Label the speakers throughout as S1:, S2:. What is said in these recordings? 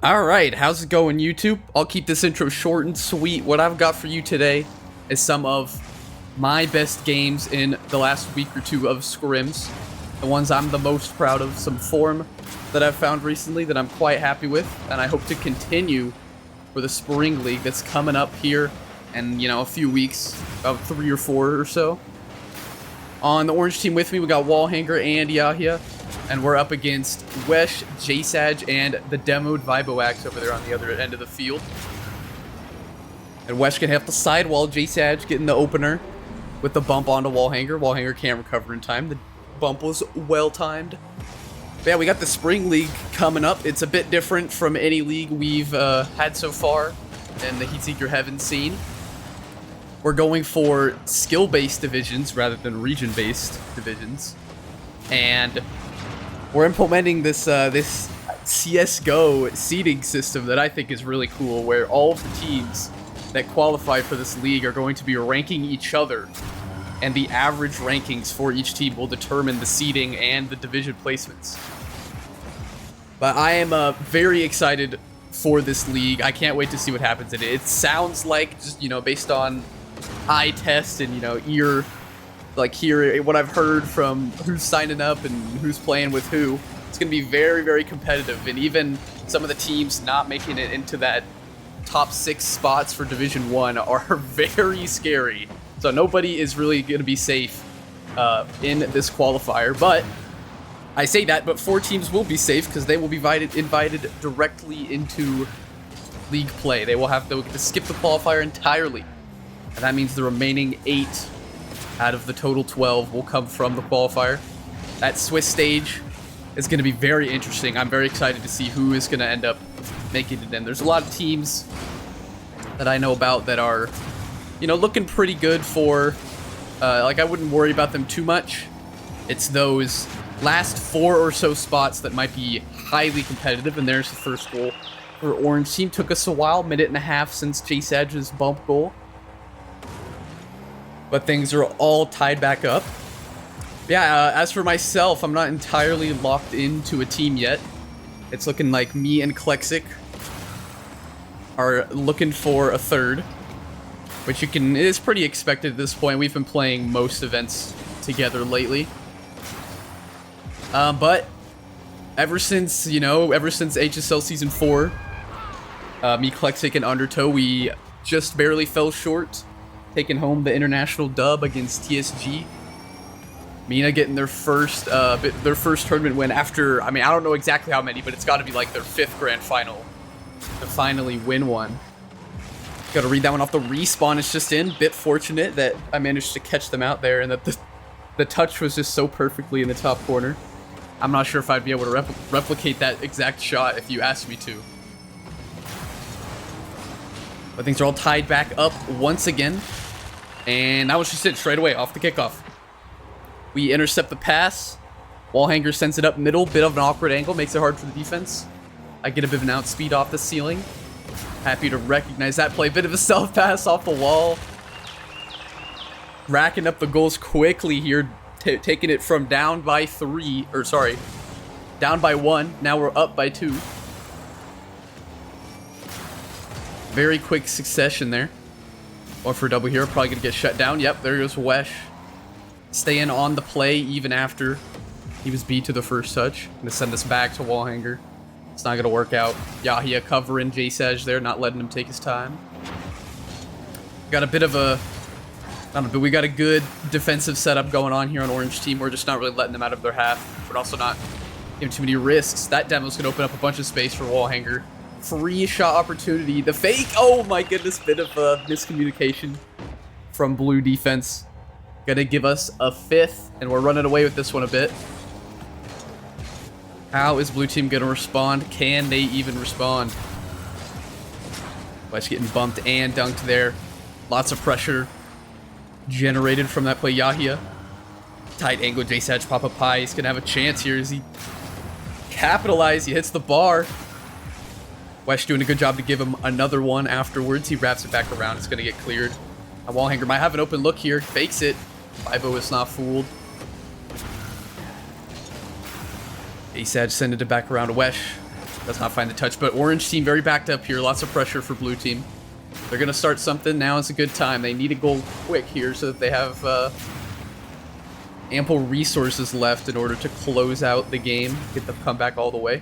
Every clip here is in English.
S1: Alright, how's it going, YouTube? I'll keep this intro short and sweet. What I've got for you today is some of my best games in the last week or two of Scrims. The ones I'm the most proud of, some form that I've found recently that I'm quite happy with, and I hope to continue for the Spring League that's coming up here in, a few weeks, about 3 or 4 or so. On the orange team with me, we got Wallhanger and Yahya. And we're up against Wesh, JSAJ, and the demoed Viboax over there on the other end of the field. And Wesh can have the sidewall, JSAJ getting the opener with the bump onto Wallhanger. Wallhanger can't recover in time. The bump was well-timed. Yeah, we got the Spring League coming up. It's a bit different from any league we've had so far in the Heatseeker Heaven scene. We're going for skill-based divisions rather than region-based divisions. And we're implementing this this CSGO seeding system that I think is really cool, where all of the teams that qualify for this league are going to be ranking each other, and the average rankings for each team will determine the seeding and the division placements. But I am very excited for this league. I can't wait to see what happens in it. It sounds like, just, based on eye test and, ear, hear what I've heard from who's signing up and who's playing with who, it's going to be very, very competitive. And even some of the teams not making it into that top 6 spots for Division 1 are very scary. So nobody is really going to be safe in this qualifier. But I say that, but 4 teams will be safe because they will be invited directly into league play. They'll get to skip the qualifier entirely. And that means the remaining 8 out of the total 12 will come from the qualifier. That Swiss stage is going to be very interesting. I'm very excited to see who is going to end up making it in. There's a lot of teams that I know about that are, looking pretty good for, I wouldn't worry about them too much. It's those last 4 or so spots that might be highly competitive, and there's the first goal for Orange Team. Took us a while, minute and a half since JSAJ's bump goal. But things are all tied back up. Yeah, as for myself, I'm not entirely locked into a team yet. It's looking like me and Klexic are looking for a third, which it is pretty expected at this point. We've been playing most events together lately. But ever since HSL Season 4, me, Klexic, and Undertow, we just barely fell short, taking home the international dub against TSG. Mina getting their first tournament win after, I don't know exactly how many, but it's got to be like their 5th grand final to finally win one. Got to read that one off the respawn. It's just in. Bit fortunate that I managed to catch them out there, and that the touch was just so perfectly in the top corner. I'm not sure if I'd be able to replicate that exact shot if you asked me to. But things are all tied back up once again. And that was just it, straight away, off the kickoff. We intercept the pass. Wallhanger sends it up middle, bit of an awkward angle, makes it hard for the defense. I get a bit of an outspeed off the ceiling. Happy to recognize that play. Bit of a self-pass off the wall. Racking up the goals quickly here, taking it from down by 1. Now we're up by 2. Very quick succession there. Or for a double here, probably gonna get shut down. Yep, there goes Wesh. Staying on the play even after he was beat to the first touch. Gonna send this back to Wallhanger. It's not gonna work out. Yahya covering JSAJ there, not letting him take his time. Got a bit of a, but we got a good defensive setup going on here on Orange Team. We're just not really letting them out of their half, but also not giving too many risks. That demo's gonna open up a bunch of space for Wallhanger. Free shot opportunity. The fake. Oh my goodness, bit of miscommunication from blue defense. Gonna give us a 5th, and we're running away with this one a bit. How is blue team gonna respond? Can they even respond? Wesh getting bumped and dunked there. Lots of pressure generated from that play. Yahya. Tight angle. JSAJ pop up high. He's gonna have a chance here. As he capitalizes, he hits the bar. Wesh doing a good job to give him another one afterwards. He wraps it back around. It's going to get cleared. Wallhanger might have an open look here. Fakes it. Vibo is not fooled. JSAJ sending it back around to Wesh. Does not find the touch, but orange team very backed up here. Lots of pressure for blue team. They're going to start something. Now is a good time. They need a goal quick here so that they have ample resources left in order to close out the game. Get the comeback all the way.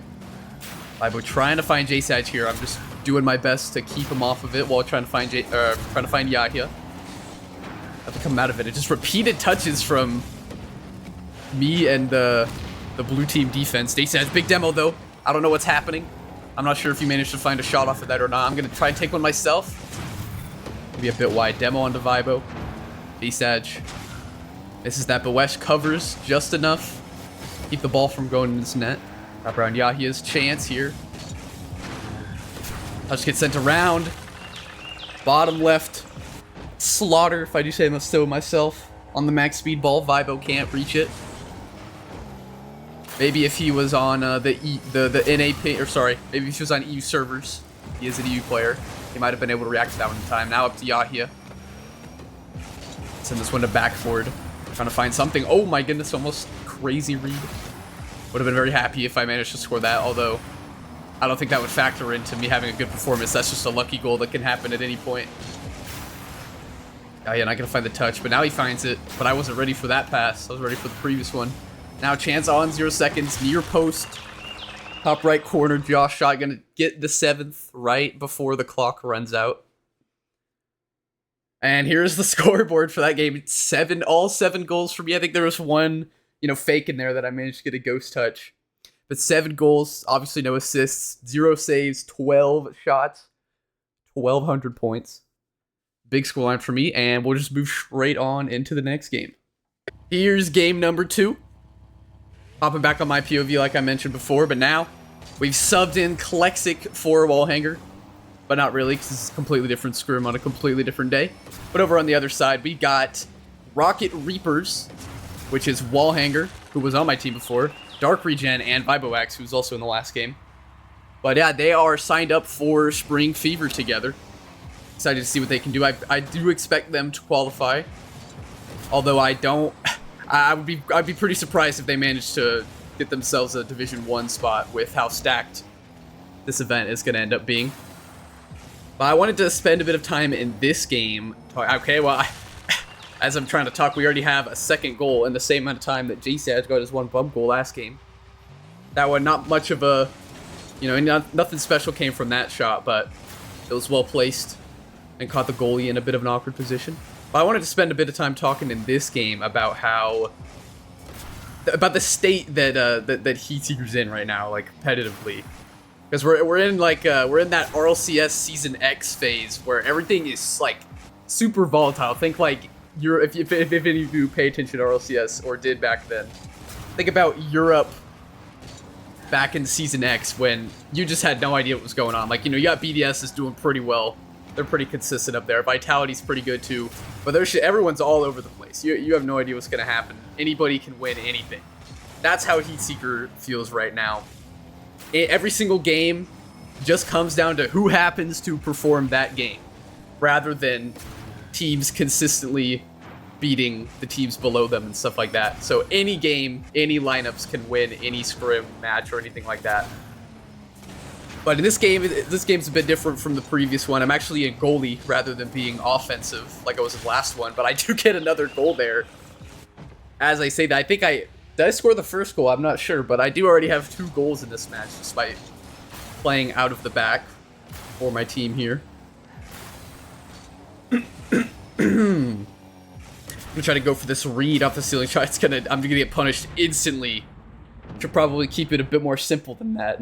S1: Vibo trying to find J-Sage here. I'm just doing my best to keep him off of it while trying to find Yahya. Have to come out of it. It's just repeated touches from me and the blue team defense. J-Sage, big demo though. I don't know what's happening. I'm not sure if you managed to find a shot off of that or not. I'm going to try and take one myself. Maybe a bit wide. Demo onto Vibo. J-Sage. This is that, but Wesh covers just enough. Keep the ball from going in his net. Wrap around Yahya's chance here. Touch gets sent around. Bottom left. Slaughter, if I do say so myself. On the max speed ball. Vibo can't reach it. Maybe if he was on the NA ping, or sorry, maybe if he was on EU servers, he is an EU player, he might have been able to react to that one in time. Now up to Yahya. Send this one to backboard. Trying to find something. Oh my goodness, almost crazy read. Would have been very happy if I managed to score that, although I don't think that would factor into me having a good performance. That's just a lucky goal that can happen at any point. Yahya not gonna find the touch, but now he finds it. But I wasn't ready for that pass. I was ready for the previous one. Now chance on, 0 seconds, near post. Top right corner, Josh shot, gonna get the 7th right before the clock runs out. And here's the scoreboard for that game. It's all 7 goals for me. I think there was one, fake in there that I managed to get a ghost touch. But 7 goals, obviously no assists, 0 saves, 12 shots, 1,200 points. Big scoreline for me, and we'll just move straight on into the next game. Here's game number 2. Hopping back on my POV like I mentioned before, but now we've subbed in Klexic for Wallhanger. But not really, because it's a completely different scrim on a completely different day. But over on the other side, we got Rocket Reapers, which is Wallhanger, who was on my team before, Dark Regen, and Viboax, who was also in the last game. But yeah, they are signed up for Spring Fever together. Excited to see what they can do. I do expect them to qualify. Although I don't... I'd be pretty surprised if they managed to get themselves a Division 1 spot with how stacked this event is going to end up being. But I wanted to spend a bit of time in this game. Okay, well, as I'm trying to talk, we already have a second goal in the same amount of time that J-Sage got his 1 bump goal last game. That one, not much of a, nothing special came from that shot, but it was well placed and caught the goalie in a bit of an awkward position. But I wanted to spend a bit of time talking in this game about the state that Heatseeker's in right now, like competitively, because we're in that RLCS Season X phase where everything is like super volatile. Think like Europe. If any of you pay attention to RLCS or did back then, think about Europe back in Season X when you just had no idea what was going on. Like, you got BDS is doing pretty well. They're pretty consistent up there. Vitality's pretty good too. But everyone's all over the place. You have no idea what's going to happen. Anybody can win anything. That's how Heatseeker feels right now. Every single game just comes down to who happens to perform that game, rather than teams consistently beating the teams below them and stuff like that. So any game, any lineups can win any scrim match or anything like that. But in this game's a bit different from the previous one. I'm actually a goalie rather than being offensive like I was in the last one, but I do get another goal there. As I say that, did I score the first goal? I'm not sure, but I do already have 2 goals in this match despite playing out of the back for my team here. I'm gonna try to go for this read off the ceiling shot. I'm gonna get punished instantly. Should probably keep it a bit more simple than that,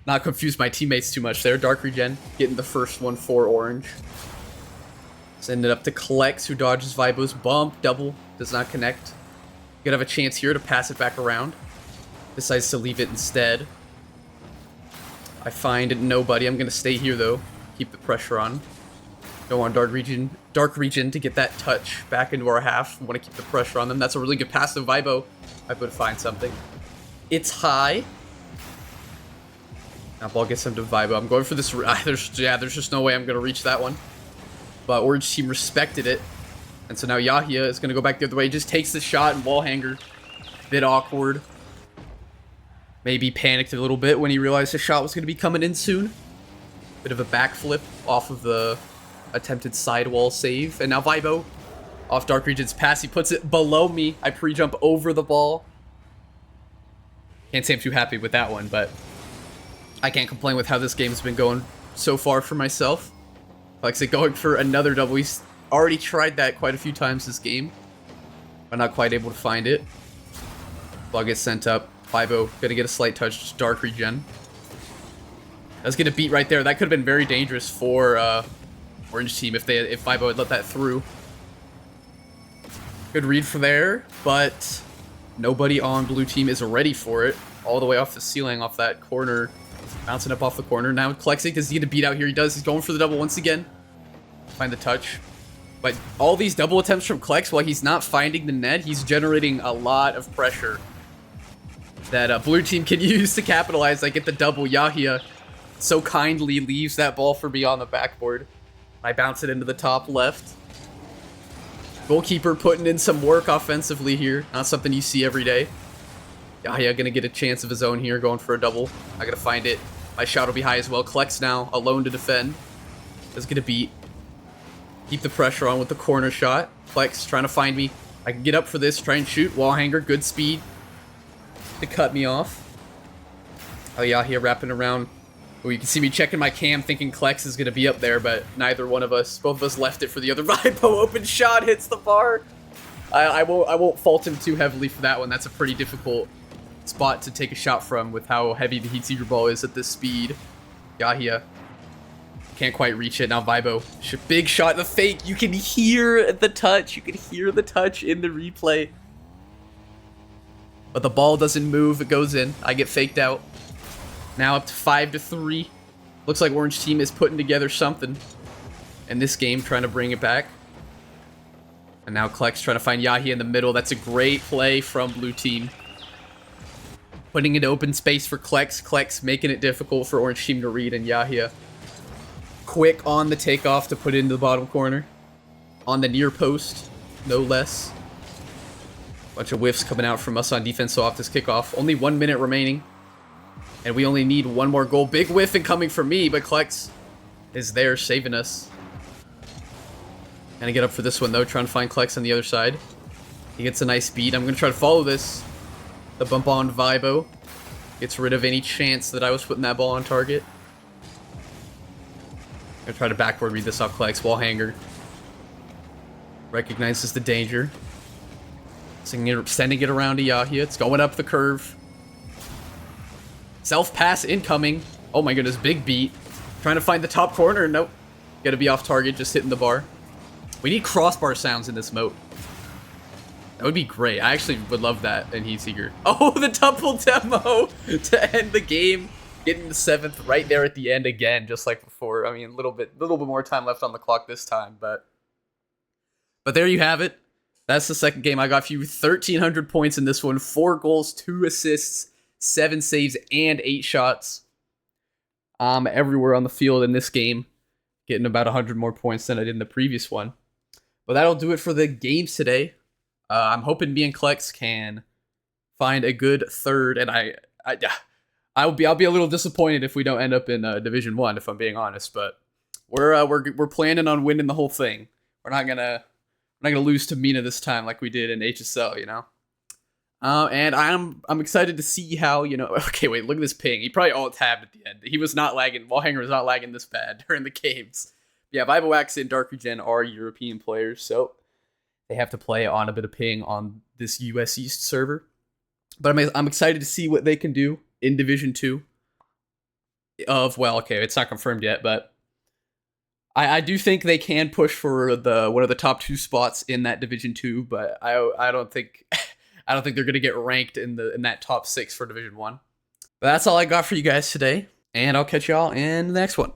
S1: not confuse my teammates too much there. Dark Regen getting the first one for orange. Send it up to Klex, who dodges Vibo's bump. Double does not connect. Gonna have a chance here to pass it back around. Decides to leave it instead. I find nobody. I'm gonna stay here though. Keep the pressure on. Go on Dark Regen to get that touch back into our half. Want to keep the pressure on them. That's a really good pass to Vibo. Vibo to find something. It's high. Now ball gets him to Vibo. I'm going for this. There's just no way I'm gonna reach that one. But Orange team respected it, and so now Yahya is gonna go back the other way. Just takes the shot and Wallhanger. Bit awkward. Maybe panicked a little bit when he realized his shot was going to be coming in soon. Bit of a backflip off of the attempted sidewall save. And now Vibo, off Dark Region's pass, he puts it below me. I pre-jump over the ball. Can't say I'm too happy with that one, but I can't complain with how this game's been going so far for myself. Like I said, going for another double. He's already tried that quite a few times this game, but not quite able to find it. Ball gets sent up. Vibo gonna get a slight touch. Dark Regen. That's gonna beat right there. That could have been very dangerous for Orange Team if Vibo had let that through. Good read for there, but nobody on Blue Team is ready for it. All the way off the ceiling, off that corner. Bouncing up off the corner. Now Klexik, is he gonna beat out here? He does. He's going for the double once again. Find the touch. But all these double attempts from Klex, while he's not finding the net, he's generating a lot of pressure that Blue Team can use to capitalize. I get the double. Yahia so kindly leaves that ball for me on the backboard. I bounce it into the top left. Goalkeeper putting in some work offensively here. Not something you see every day. Yahia gonna get a chance of his own here, going for a double. I gotta find it. My shot will be high as well. Klex now, alone to defend. Is gonna beat. Keep the pressure on with the corner shot. Klex trying to find me. I can get up for this, try and shoot. Wall hanger, good speed to cut me off. Oh, Yahia wrapping around. Oh, you can see me checking my cam, thinking Klex is gonna be up there, but neither one of us, both of us left it for the other. Vibo open shot hits the bar. I won't fault him too heavily for that one. That's a pretty difficult spot to take a shot from with how heavy the Heatseeker ball is at this speed. Yahia can't quite reach it. Now Vibo, big shot in the fake. You can hear the touch. You can hear the touch in the replay. But the ball doesn't move. It goes in. I get faked out. Now up to 5-3. Looks like Orange Team is putting together something in this game, trying to bring it back. And now Klex trying to find Yahia in the middle. That's a great play from Blue Team. Putting it open space for Klex. Klex making it difficult for Orange Team to read, and Yahia quick on the takeoff to put it into the bottom corner. On the near post, no less. Bunch of whiffs coming out from us on defense so off this kickoff. Only 1 minute remaining. And we only need one more goal. Big whiff incoming from me, but Klex is there saving us. Gonna get up for this one though, trying to find Klex on the other side. He gets a nice beat. I'm gonna try to follow this. The bump on Vibo gets rid of any chance that I was putting that ball on target. Gonna try to backward read this off Klex. Wall hanger. Recognizes the danger. Sending it around to Yahia. It's going up the curve. Self pass incoming. Oh my goodness, big beat. Trying to find the top corner. Nope. Gotta be off target, just hitting the bar. We need crossbar sounds in this mode. That would be great. I actually would love that in Heatseeker. Oh, the double demo to end the game. Getting the 7th right there at the end again, just like before. I mean, a little bit more time left on the clock this time, but there you have it. That's the second game. I got for you 1,300 points in this one. 4 goals, 2 assists, 7 saves, and 8 shots. Everywhere on the field in this game. Getting about 100 more points than I did in the previous one. But that'll do it for the games today. I'm hoping me and Klex can find a good third, and I'll be a little disappointed if we don't end up in Division 1, if I'm being honest. But we're planning on winning the whole thing. We're not gonna lose to Mina this time like we did in HSL, you know. And I'm excited to see how, you know. Okay, wait, look at this ping. He probably alt-tabbed at the end. He was not lagging. Wallhanger was not lagging this bad during the games. Yeah, Viboax and Dark Regen are European players, so they have to play on a bit of ping on this US East server. But I'm excited to see what they can do in Division 2 of, well, okay, it's not confirmed yet, but I do think they can push for one of the top 2 spots in that Division 2, but I don't think I don't think they're gonna get ranked in that top 6 for Division 1. But that's all I got for you guys today, and I'll catch y'all in the next one.